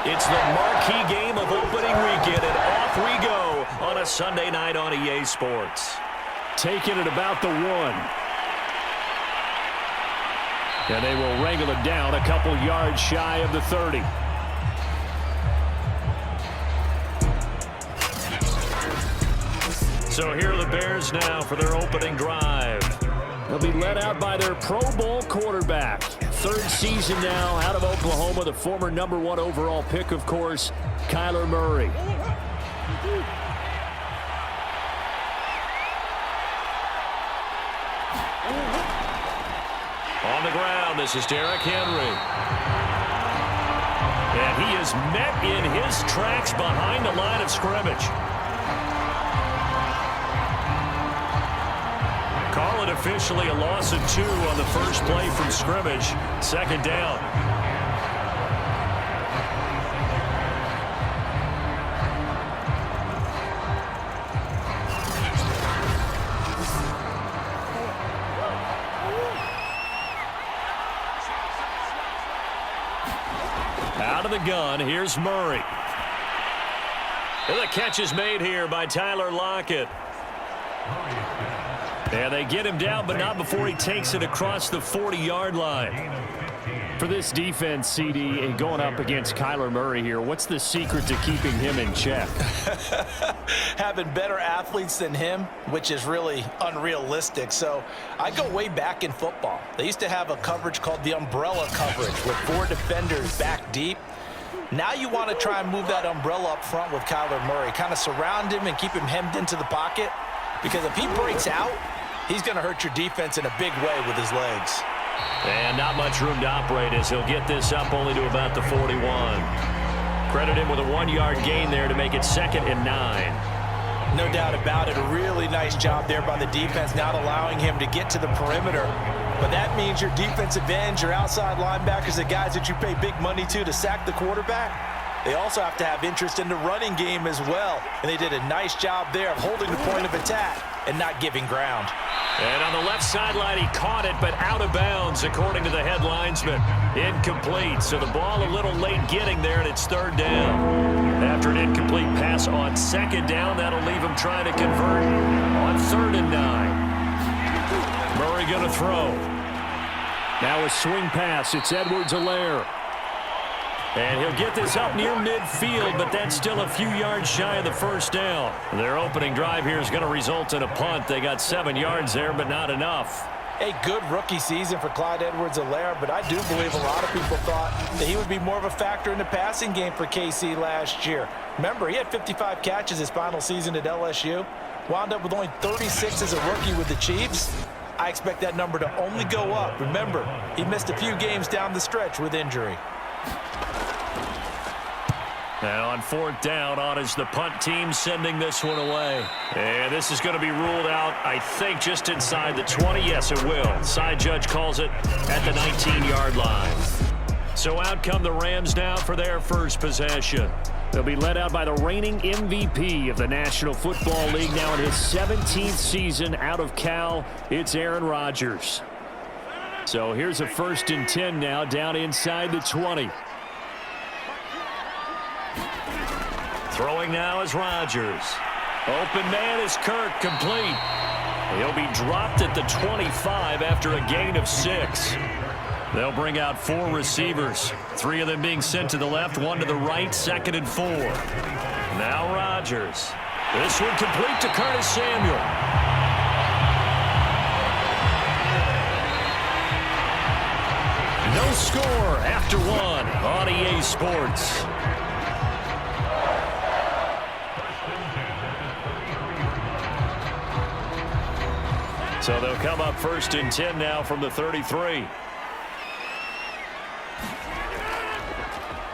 It's the marquee game of opening weekend, and off we go on a Sunday night on EA Sports. Taking it about the 1. And they will wrangle it down a couple yards shy of the 30. So here are the Bears now for their opening drive. They'll be led out by their Pro Bowl quarterback. 3rd season now out of Oklahoma, the former #1 overall pick, of course, Kyler Murray. On the ground, this is Derrick Henry. And he is met in his tracks behind the line of scrimmage. Call it officially a loss of 2 on the first play from scrimmage. 2nd down. Out of the gun, here's Murray. And the catch is made here by Tyler Lockett. And they get him down, but not before he takes it across the 40-yard line. For this defense, CD, going up against Kyler Murray here, what's the secret to keeping him in check? Having better athletes than him, which is really unrealistic. So I go way back in football. They used to have a coverage called the umbrella coverage with 4 defenders back deep. Now you want to try and move that umbrella up front with Kyler Murray. Kind of surround him and keep him hemmed into the pocket. Because if he breaks out, he's going to hurt your defense in a big way with his legs. And not much room to operate as he'll get this up only to about the 41. Credit him with a 1-yard gain there to make it 2nd and 9. No doubt about it. A really nice job there by the defense, not allowing him to get to the perimeter. But that means your defensive ends, your outside linebackers, the guys that you pay big money to sack the quarterback, they also have to have interest in the running game as well. And they did a nice job there of holding the point of attack and not giving ground. And on the left sideline, he caught it, but out of bounds, according to the head linesman. Incomplete, so the ball a little late getting there, and it's 3rd down. After an incomplete pass on 2nd down, that'll leave him trying to convert on 3rd and 9. Murray going to throw. Now a swing pass. It's Edwards-Helaire. And he'll get this up near midfield, but that's still a few yards shy of the 1st down. Their opening drive here is going to result in a punt. They got 7 yards there, but not enough. A good rookie season for Clyde Edwards-Helaire, but I do believe a lot of people thought that he would be more of a factor in the passing game for KC last year. Remember, he had 55 catches his final season at LSU. Wound up with only 36 as a rookie with the Chiefs. I expect that number to only go up. Remember, he missed a few games down the stretch with injury. Now on 4th down, on is the punt team sending this one away. And this is going to be ruled out, I think, just inside the 20. Yes, it will. Side judge calls it at the 19-yard line. So out come the Rams now for their first possession. They'll be led out by the reigning MVP of the National Football League, now in his 17th season out of Cal. It's Aaron Rodgers. So here's a 1st and 10 now, down inside the 20. Throwing now is Rodgers. Open man is Kirk, complete. He'll be dropped at the 25 after a gain of 6. They'll bring out 4 receivers, 3 of them being sent to the left, 1 to the right, 2nd and 4. Now Rodgers. This one complete to Curtis Samuel. No score after 1 on EA Sports. So they'll come up 1st and 10 now from the 33.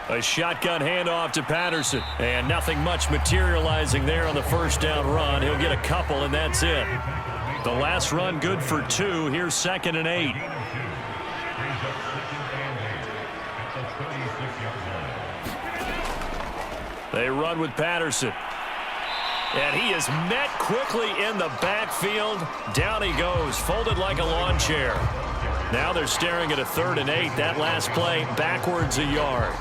A shotgun handoff to Patterson. And nothing much materializing there on the 1st down run. He'll get a couple, and that's it. The last run good for 2. Here's 2nd and 8. They run with Patterson. And he is met quickly in the backfield. Down he goes, folded like a lawn chair. Now they're staring at a 3rd and 8. That last play backwards a yard.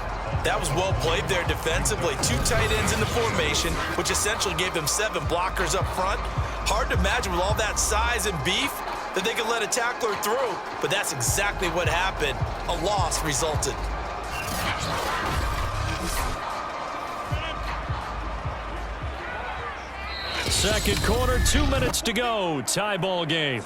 That was well played there defensively. 2 tight ends in the formation, which essentially gave them 7 blockers up front. Hard to imagine with all that size and beef that they could let a tackler through, but that's exactly what happened. A loss resulted. Second quarter, 2 minutes to go. Tie ball game.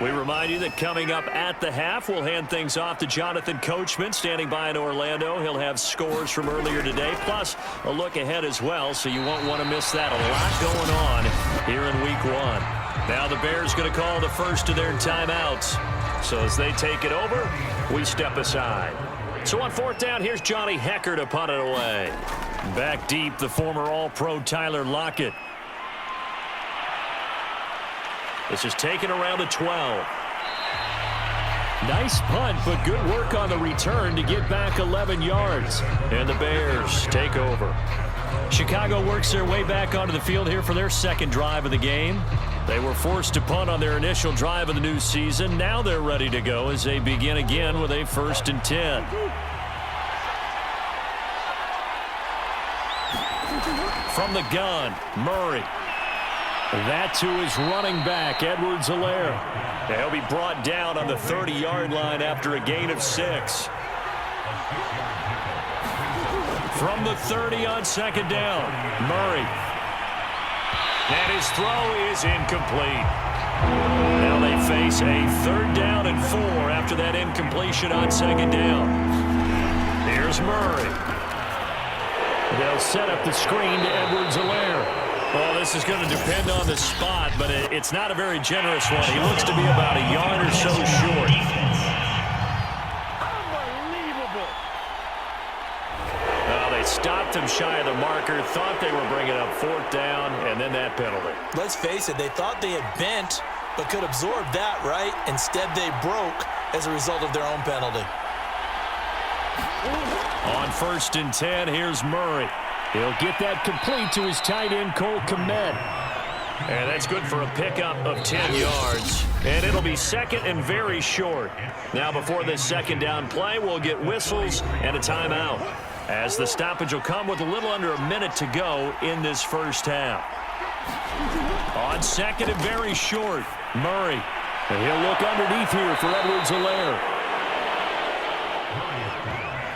We remind you that coming up at the half, we'll hand things off to Jonathan Coachman, standing by in Orlando. He'll have scores from earlier today, plus a look ahead as well, so you won't want to miss that. A lot going on here in Week 1. Now the Bears going to call the first of their timeouts. So as they take it over, we step aside. So on 4th down, here's Johnny Hecker to punt it away. Back deep, the former All-Pro Tyler Lockett. This is taken around the 12. Nice punt, but good work on the return to get back 11 yards. And the Bears take over. Chicago works their way back onto the field here for their second drive of the game. They were forced to punt on their initial drive of the new season. Now they're ready to go as they begin again with a 1st and 10. From the gun, Murray. That to his running back, Edwards-Helaire. He'll be brought down on the 30-yard line after a gain of 6. From the 30 on 2nd down, Murray. And his throw is incomplete. Now they face a 3rd down and 4 after that incompletion on 2nd down. Here's Murray. They'll set up the screen to Edwards-Helaire. Well, this is going to depend on the spot, but it's not a very generous one. He looks to be about a yard or so short. Unbelievable. They stopped him shy of the marker, thought they were bringing up 4th down, and then that penalty. Let's face it, they thought they had bent, but could absorb that, right? Instead, they broke as a result of their own penalty. On 1st and 10, here's Murray. He'll get that complete to his tight end, Cole Kmet. And that's good for a pickup of 10 yards. And it'll be 2nd and very short. Now before this 2nd down play, we'll get whistles and a timeout, as the stoppage will come with a little under a minute to go in this first half. On 2nd and very short, Murray. And he'll look underneath here for Edwards-Helaire.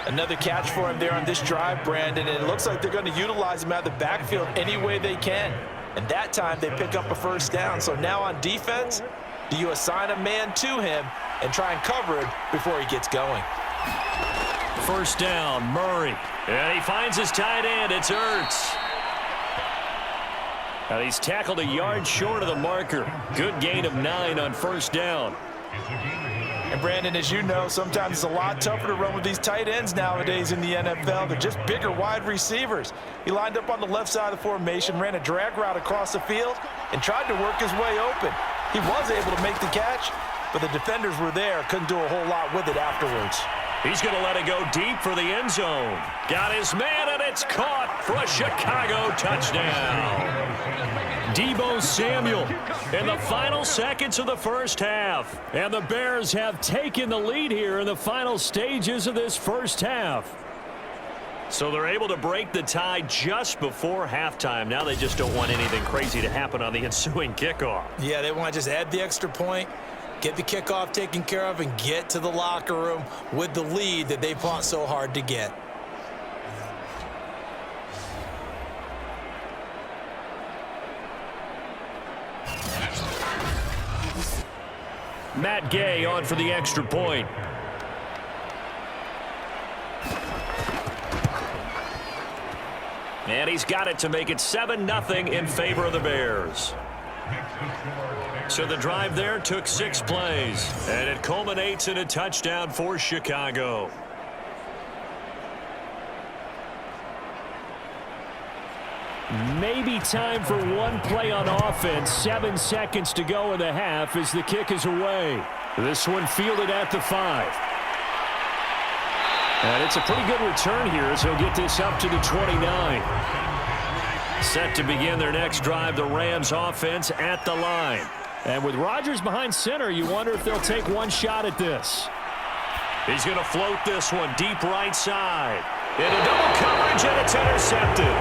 Another catch for him there on this drive, Brandon, and it looks like they're going to utilize him out of the backfield any way they can. And that time they pick up a 1st down. So now on defense, do you assign a man to him and try and cover it before he gets going? 1st down, Murray. And he finds his tight end. It's Ertz. And he's tackled a yard short of the marker. Good gain of 9 on 1st down. And Brandon, as you know, sometimes it's a lot tougher to run with these tight ends nowadays in the NFL. They're just bigger wide receivers. He lined up on the left side of the formation, ran a drag route across the field, and tried to work his way open. He was able to make the catch, but the defenders were there, couldn't do a whole lot with it afterwards. He's going to let it go deep for the end zone. Got his man, and it's caught for a Chicago touchdown. Deebo Samuel in the final seconds of the first half. And the Bears have taken the lead here in the final stages of this first half. So they're able to break the tie just before halftime. Now they just don't want anything crazy to happen on the ensuing kickoff. Yeah, they want to just add the extra point, get the kickoff taken care of, and get to the locker room with the lead that they fought so hard to get. Matt Gay on for the extra point. And he's got it to make it 7-0 in favor of the Bears. So the drive there took 6 plays, and it culminates in a touchdown for Chicago. Maybe time for one play on offense. 7 seconds to go in the half as the kick is away. This one fielded at the 5. And it's a pretty good return here as he'll get this up to the 29. Set to begin their next drive, the Rams offense at the line. And with Rodgers behind center, you wonder if they'll take one shot at this. He's going to float this one deep right side. Into double coverage, and it's intercepted.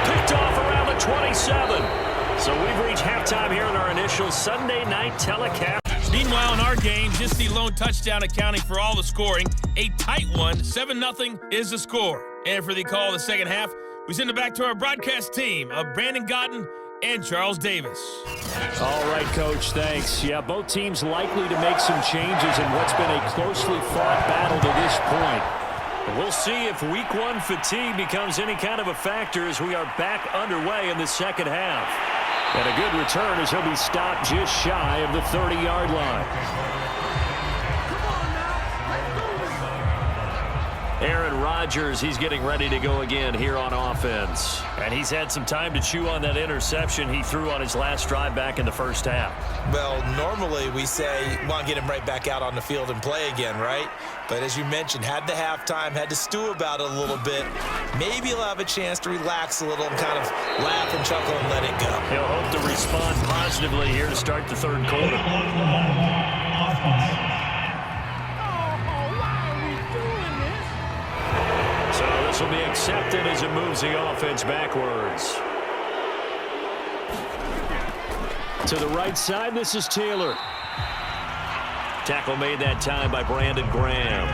Picked off around the 27. So we've reached halftime here in our initial Sunday night telecast. Meanwhile, in our game, just the lone touchdown accounting for all the scoring. A tight one, 7-0 is the score. And for the call of the second half, we send it back to our broadcast team of Brandon Gotten and Charles Davis. All right, Coach, thanks. Yeah, both teams likely to make some changes in what's been a closely fought battle to this point. We'll see if week one fatigue becomes any kind of a factor as we are back underway in the second half. And a good return as he'll be stopped just shy of the 30-yard line. Aaron Rodgers, he's getting ready to go again here on offense. And he's had some time to chew on that interception he threw on his last drive back in the first half. Well, normally we say, want to get him right back out on the field and play again, right? But as you mentioned, had the halftime, had to stew about it a little bit. Maybe he'll have a chance to relax a little and kind of laugh and chuckle and let it go. He'll hope to respond positively here to start the third quarter. So this will be accepted as it moves the offense backwards. To the right side, this is Taylor. Tackle made that time by Brandon Graham.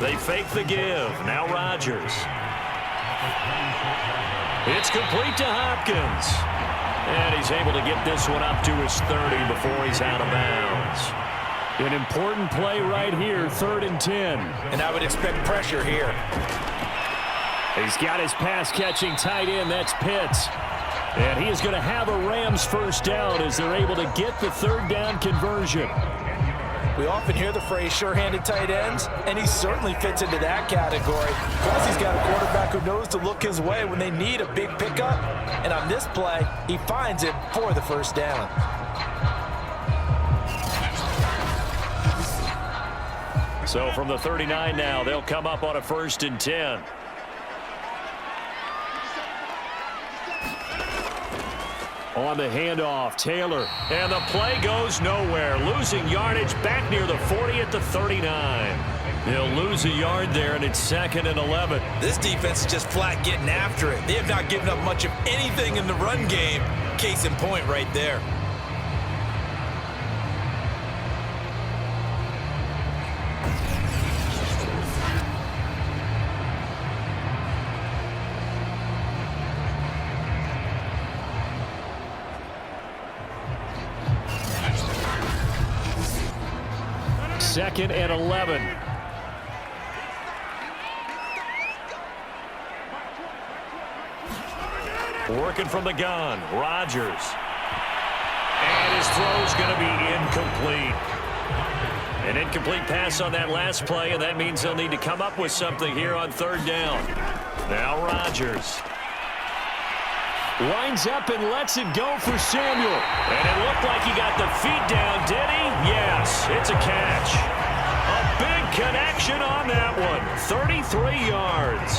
They fake the give. Now Rodgers. It's complete to Hopkins. And he's able to get this one up to his 30 before he's out of bounds. An important play right here, 3rd and 10. And I would expect pressure here. He's got his pass-catching tight end. That's Pitts. And he is going to have a Rams first down as they're able to get the 3rd down conversion. We often hear the phrase sure-handed tight ends, and he certainly fits into that category. Plus, he's got a quarterback who knows to look his way when they need a big pickup. And on this play, he finds it for the first down. So from the 39 now, they'll come up on a 1st and 10. On the handoff, Taylor. And the play goes nowhere. Losing yardage back near the 40 at the 39. They'll lose a yard there, and it's 2nd and 11. This defense is just flat getting after it. They have not given up much of anything in the run game. Case in point right there. Second and 11. Working from the gun, Rodgers. And his throw's going to be incomplete. An incomplete pass on that last play, and that means they'll need to come up with something here on 3rd down. Now Rodgers. Winds up and lets it go for Samuel. And it looked like he got the feet down, did he? Yes, it's a catch. A big connection on that one. 33 yards.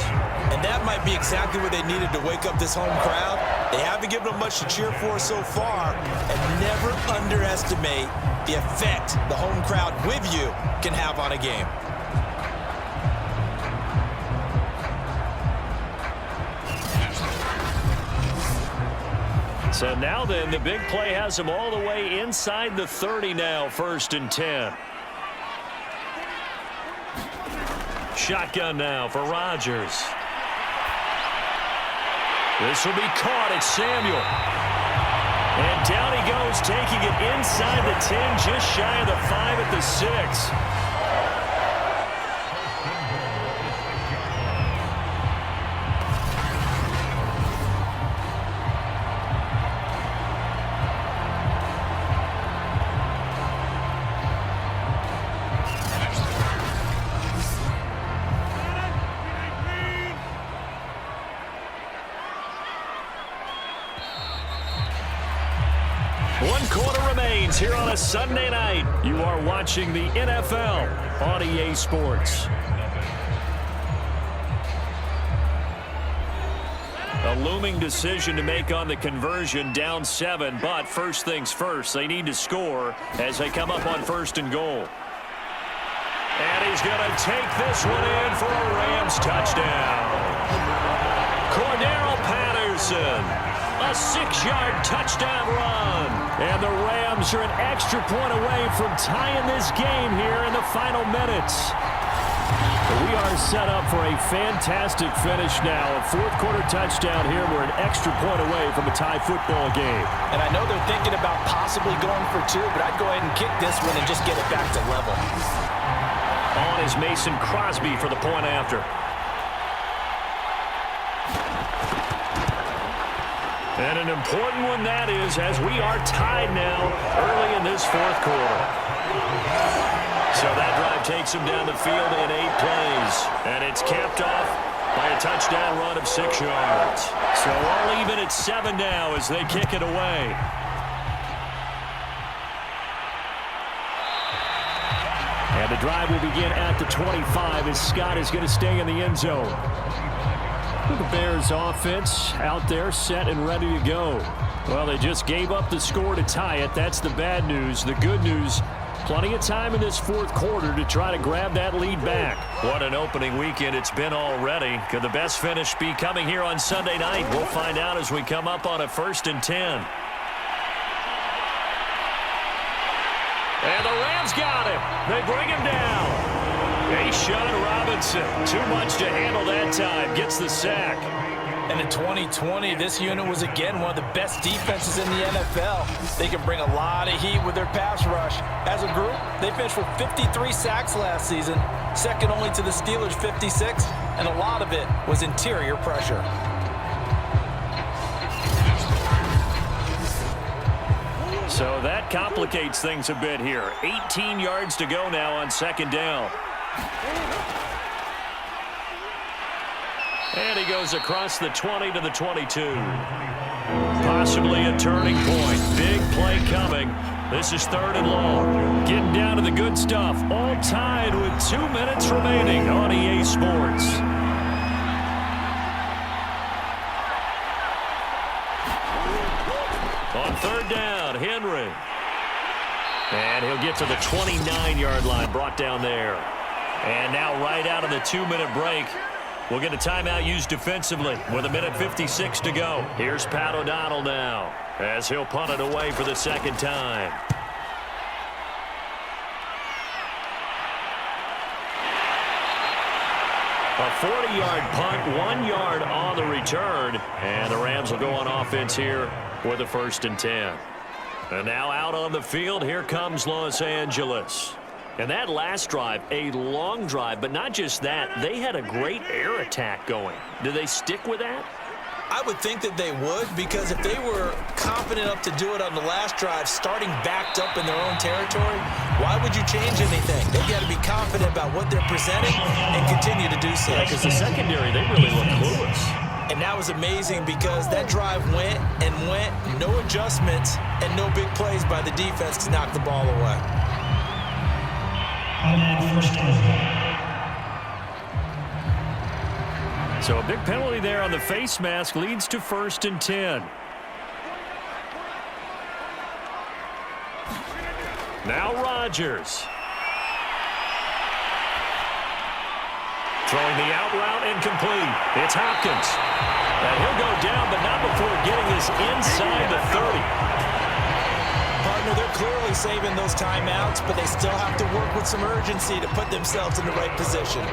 And that might be exactly what they needed to wake up this home crowd. They haven't given them much to cheer for so far. And never underestimate the effect the home crowd with you can have on a game. So now then, the big play has them all the way inside the 30 now, 1st and 10. Shotgun now for Rodgers. This will be caught. It's Samuel. And down he goes, taking it inside the 10, just shy of the 5 at the 6. One quarter remains here on a Sunday night. You are watching the NFL on EA Sports. A looming decision to make on the conversion, down 7, but first things first, they need to score as they come up on 1st and goal. And he's going to take this one in for a Rams touchdown. Cordero Patterson, a 6-yard touchdown run. And the Rams are an extra point away from tying this game here in the final minutes. We are set up for a fantastic finish now. A 4th quarter touchdown here. We're an extra point away from a tie football game. And I know they're thinking about possibly going for 2, but I'd go ahead and kick this one and just get it back to level. On is Mason Crosby for the point after. And an important one that is, as we are tied now early in this 4th quarter. So that drive takes him down the field in 8 plays. And it's capped off by a touchdown run of 6 yards. So all even at 7 now as they kick it away. And the drive will begin at the 25 as Scott is going to stay in the end zone. The Bears offense out there set and ready to go. Well, they just gave up the score to tie it. That's the bad news. The good news, plenty of time in this 4th quarter to try to grab that lead back. What an opening weekend it's been already. Could the best finish be coming here on Sunday night? We'll find out as we come up on a 1st and 10. And the Rams got him. They bring him down. Sean Robinson, too much to handle that time, gets the sack. And in 2020, this unit was again one of the best defenses in the NFL. They can bring a lot of heat with their pass rush. As a group, they finished with 53 sacks last season, second only to the Steelers' 56, and a lot of it was interior pressure. So that complicates things a bit here. 18 yards to go now on 2nd down. And he goes across the 20 to the 22. Possibly a turning point. Big play coming. This is 3rd and long. Getting down to the good stuff. All tied with 2 minutes remaining on EA Sports. On 3rd down, Henry. And he'll get to the 29-yard line, brought down there. And now right out of the 2-minute break, we'll get a timeout used defensively with 1:56 to go. Here's Pat O'Donnell now as he'll punt it away for the 2nd time. A 40-yard punt, 1 yard on the return. And the Rams will go on offense here with a 1st and 10. And now out on the field, here comes Los Angeles. And that last drive, a long drive, but not just that. They had a great air attack going. Do they stick with that? I would think that they would, because if they were confident enough to do it on the last drive, starting backed up in their own territory, why would you change anything? They've got to be confident about what they're presenting and continue to do so. Because the secondary, they really look clueless. And that was amazing because that drive went and went, no adjustments, and no big plays by the defense to knock the ball away. So a big penalty there on the face mask leads to 1st and 10. Now Rodgers. Throwing the out route incomplete. It's Hopkins. And he'll go down, but not before getting this inside the 30. Partner, they're clearly saving those timeouts, but they still have to work with some urgency to put themselves in the right position.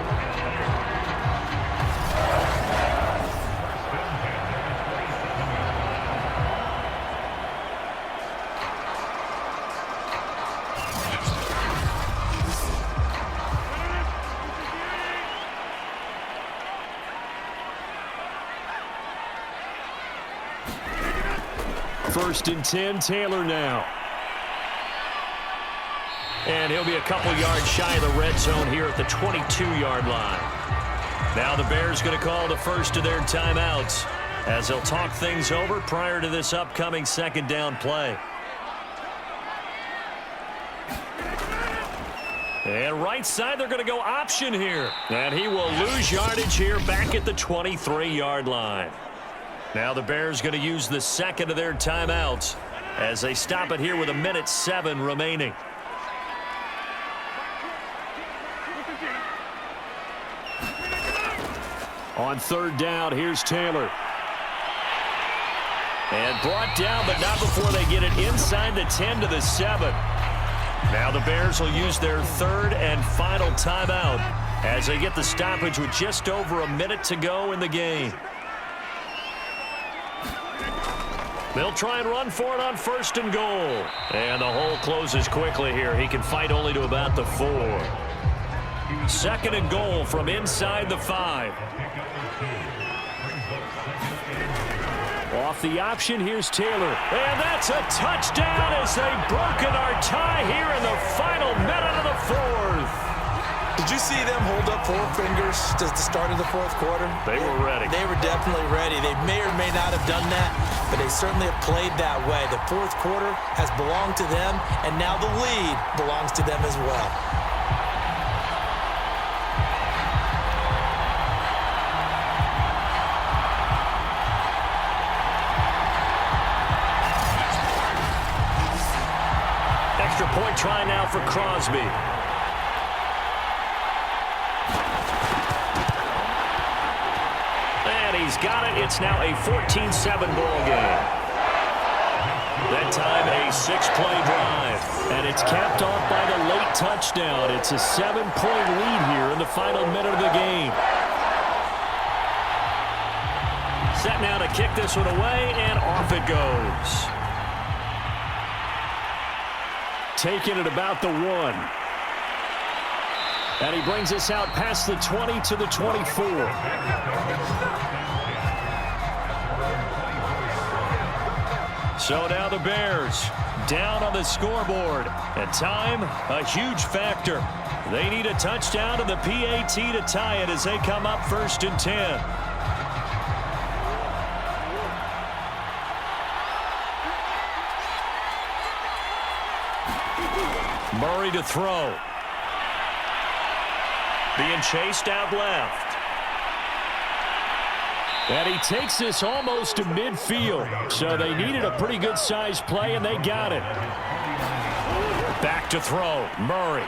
First and 10, Taylor now. And he'll be a couple yards shy of the red zone here at the 22-yard line. Now the Bears going to call the first of their timeouts as they'll talk things over prior to this upcoming 2nd down play. And right side, they're going to go option here. And he will lose yardage here back at the 23-yard line. Now the Bears going to use the second of their timeouts as they stop it here with 1:07 remaining. On third down, here's Taylor. And brought down, but not before they get it inside the 10 to the 7. Now the Bears will use their third and final timeout as they get the stoppage with just over a minute to go in the game. They'll try and run for it on first and goal. And the hole closes quickly here. He can fight only to about the 4. Second and goal from inside the 5. Off the option, here's Taylor. And that's a touchdown as they've broken our tie here in the final minute of the 4th. Did you see them hold up 4 fingers at the start of the 4th quarter? They were ready. They were definitely ready. They may or may not have done that, but they certainly have played that way. The 4th quarter has belonged to them, and now the lead belongs to them as well. Extra point try now for Crosby. And he's got it. It's now a 14-7 ball game. That time a 6-play drive. And it's capped off by the late touchdown. It's a 7-point lead here in the final minute of the game. Set now to kick this one away, and off it goes. Taking it about the 1. And he brings us out past the 20 to the 24. So now the Bears down on the scoreboard. And time, a huge factor. They need a touchdown and the PAT to tie it as they come up first and 10. Murray to throw. Being chased out left. And he takes this almost to midfield. So they needed a pretty good size play, and they got it. Back to throw. Murray.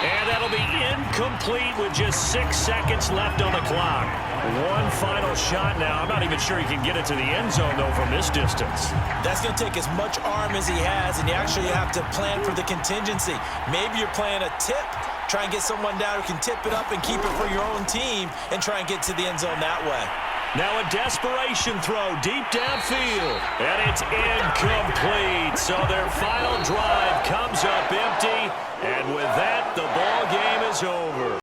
And that'll be incomplete with just 6 seconds left on the clock. One final shot now. I'm not even sure he can get it to the end zone, though, from this distance. That's going to take as much arm as he has, and you actually have to plan for the contingency. Maybe you're playing a tip. Try and get someone down who can tip it up and keep it for your own team and try and get to the end zone that way. Now a desperation throw deep downfield. And it's incomplete. So their final drive comes up empty. And with that, the ball game is over.